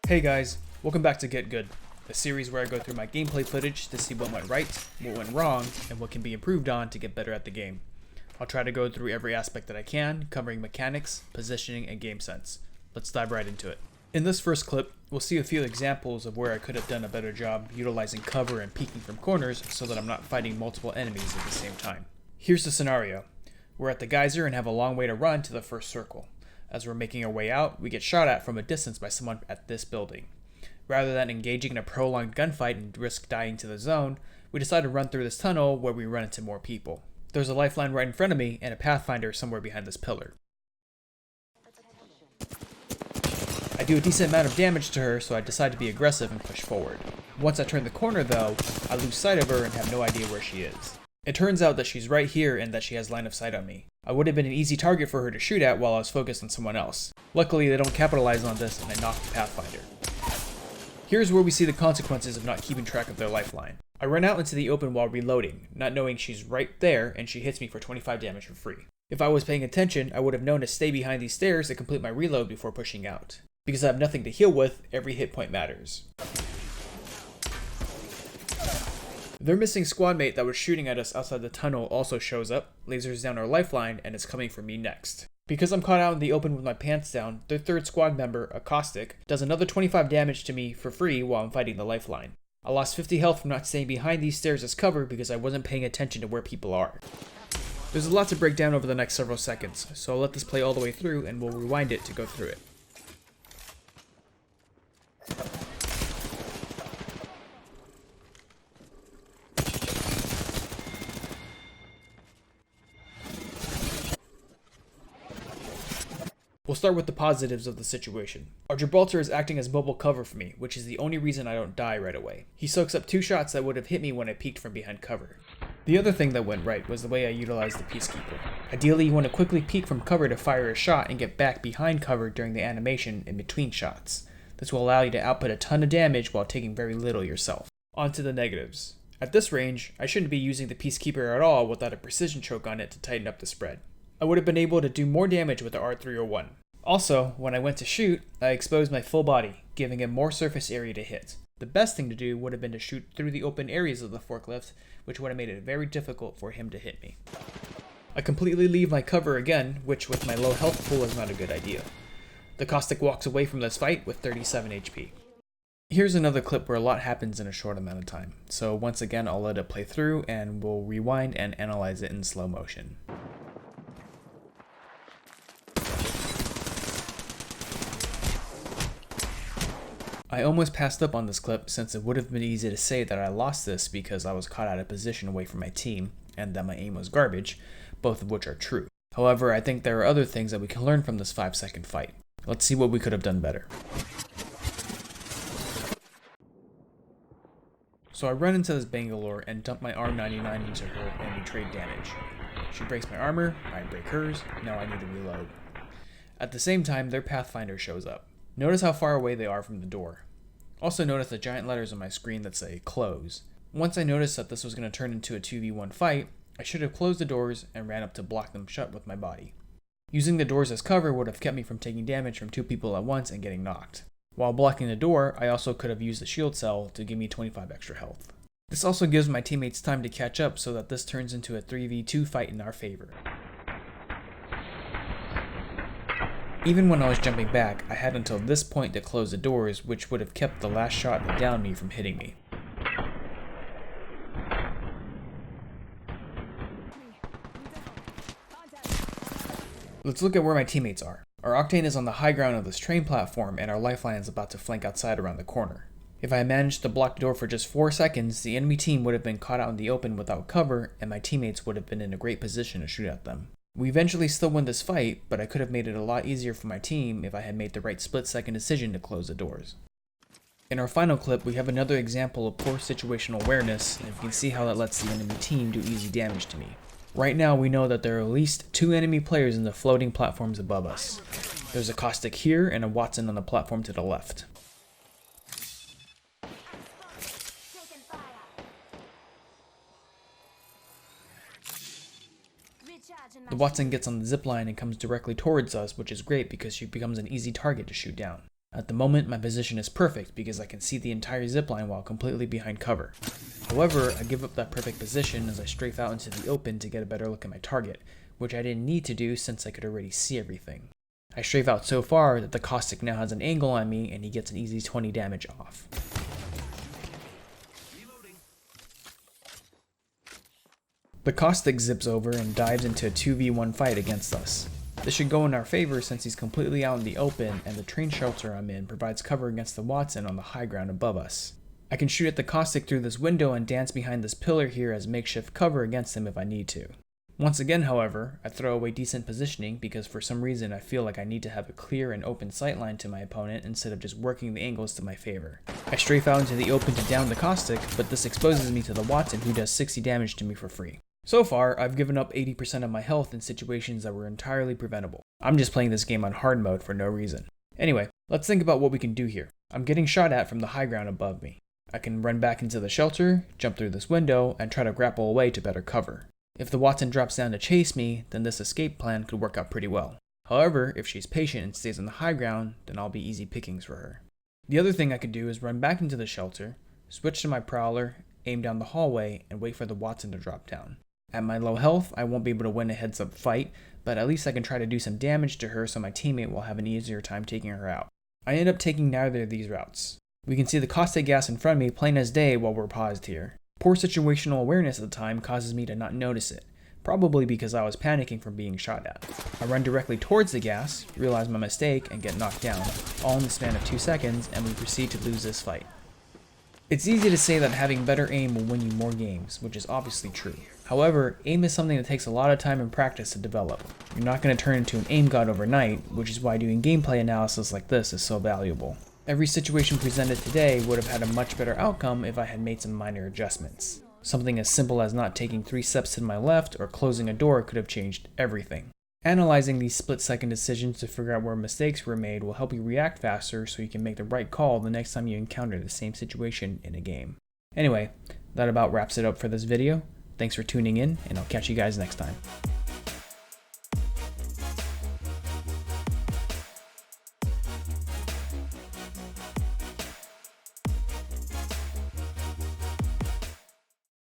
Hey guys, welcome back to Get Good, a series where I go through my gameplay footage to see what went right, what went wrong, and what can be improved on to get better at the game. I'll try to go through every aspect that I can, covering mechanics, positioning, and game sense. Let's dive right into it. In this first clip, we'll see a few examples of where I could have done a better job utilizing cover and peeking from corners so that I'm not fighting multiple enemies at the same time. Here's the scenario. We're at the geyser and have a long way to run to the first circle. As we're making our way out, we get shot at from a distance by someone at this building. Rather than engaging in a prolonged gunfight and risk dying to the zone, we decide to run through this tunnel where we run into more people. There's a lifeline right in front of me and a pathfinder somewhere behind this pillar. I do a decent amount of damage to her, so I decide to be aggressive and push forward. Once I turn the corner though, I lose sight of her and have no idea where she is. It turns out that she's right here and that she has line of sight on me. I would have been an easy target for her to shoot at while I was focused on someone else. Luckily, they don't capitalize on this and I knock the pathfinder. Here's where we see the consequences of not keeping track of their lifeline. I run out into the open while reloading, not knowing she's right there and she hits me for 25 damage for free. If I was paying attention, I would have known to stay behind these stairs to complete my reload before pushing out. Because I have nothing to heal with, every hit point matters. Their missing squad mate that was shooting at us outside the tunnel also shows up, lasers down our lifeline, and is coming for me next. Because I'm caught out in the open with my pants down, their third squad member, a Caustic, does another 25 damage to me for free while I'm fighting the lifeline. I lost 50 health from not staying behind these stairs as cover because I wasn't paying attention to where people are. There's a lot to break down over the next several seconds, so I'll let this play all the way through and we'll rewind it to go through it. We'll start with the positives of the situation. Our Gibraltar is acting as mobile cover for me, which is the only reason I don't die right away. He soaks up 2 shots that would have hit me when I peeked from behind cover. The other thing that went right was the way I utilized the Peacekeeper. Ideally, you want to quickly peek from cover to fire a shot and get back behind cover during the animation in between shots. This will allow you to output a ton of damage while taking very little yourself. On to the negatives. At this range, I shouldn't be using the Peacekeeper at all without a precision choke on it to tighten up the spread. I would have been able to do more damage with the R301. Also, when I went to shoot, I exposed my full body, giving him more surface area to hit. The best thing to do would have been to shoot through the open areas of the forklift, which would have made it very difficult for him to hit me. I completely leave my cover again, which with my low health pool is not a good idea. The Caustic walks away from this fight with 37 HP. Here's another clip where a lot happens in a short amount of time, so once again I'll let it play through and we'll rewind and analyze it in slow motion. I almost passed up on this clip since it would have been easy to say that I lost this because I was caught out of position away from my team and that my aim was garbage, both of which are true. However, I think there are other things that we can learn from this 5-second fight. Let's see what we could have done better. So I run into this Bangalore and dump my R99 into her and we trade damage. She breaks my armor, I break hers, now I need to reload. At the same time, their Pathfinder shows up. Notice how far away they are from the door. Also notice the giant letters on my screen that say close. Once I noticed that this was going to turn into a 2v1 fight, I should have closed the doors and ran up to block them shut with my body. Using the doors as cover would have kept me from taking damage from 2 people at once and getting knocked. While blocking the door, I also could have used the shield cell to give me 25 extra health. This also gives my teammates time to catch up so that this turns into a 3v2 fight in our favor. Even when I was jumping back, I had until this point to close the doors, which would have kept the last shot that downed me from hitting me. Let's look at where my teammates are. Our Octane is on the high ground of this train platform and our lifeline is about to flank outside around the corner. If I had managed to block the door for just 4 seconds, the enemy team would have been caught out in the open without cover and my teammates would have been in a great position to shoot at them. We eventually still won this fight, but I could have made it a lot easier for my team if I had made the right split-second decision to close the doors. In our final clip, we have another example of poor situational awareness, and you can see how that lets the enemy team do easy damage to me. Right now, we know that there are at least 2 enemy players in the floating platforms above us. There's a Caustic here and a Wattson on the platform to the left. The Wattson gets on the zipline and comes directly towards us, which is great because she becomes an easy target to shoot down. At the moment, my position is perfect because I can see the entire zipline while completely behind cover. However, I give up that perfect position as I strafe out into the open to get a better look at my target, which I didn't need to do since I could already see everything. I strafe out so far that the caustic now has an angle on me and he gets an easy 20 damage off. The caustic zips over and dives into a 2v1 fight against us. This should go in our favor since he's completely out in the open and the train shelter I'm in provides cover against the Wattson on the high ground above us. I can shoot at the caustic through this window and dance behind this pillar here as makeshift cover against him if I need to. Once again, however, I throw away decent positioning because for some reason I feel like I need to have a clear and open sightline to my opponent instead of just working the angles to my favor. I strafe out into the open to down the caustic, but this exposes me to the Wattson who does 60 damage to me for free. So far, I've given up 80% of my health in situations that were entirely preventable. I'm just playing this game on hard mode for no reason. Anyway, let's think about what we can do here. I'm getting shot at from the high ground above me. I can run back into the shelter, jump through this window, and try to grapple away to better cover. If the Wattson drops down to chase me, then this escape plan could work out pretty well. However, if she's patient and stays on the high ground, then I'll be easy pickings for her. The other thing I could do is run back into the shelter, switch to my prowler, aim down the hallway, and wait for the Wattson to drop down. At my low health, I won't be able to win a heads-up fight, but at least I can try to do some damage to her so my teammate will have an easier time taking her out. I end up taking neither of these routes. We can see the caustic gas in front of me plain as day while we're paused here. Poor situational awareness at the time causes me to not notice it, probably because I was panicking from being shot at. I run directly towards the gas, realize my mistake, and get knocked down, all in the span of 2 seconds, and we proceed to lose this fight. It's easy to say that having better aim will win you more games, which is obviously true. However, aim is something that takes a lot of time and practice to develop. You're not going to turn into an aim god overnight, which is why doing gameplay analysis like this is so valuable. Every situation presented today would have had a much better outcome if I had made some minor adjustments. Something as simple as not taking 3 steps to my left or closing a door could have changed everything. Analyzing these split-second decisions to figure out where mistakes were made will help you react faster so you can make the right call the next time you encounter the same situation in a game. Anyway, that about wraps it up for this video. Thanks for tuning in, and I'll catch you guys next time.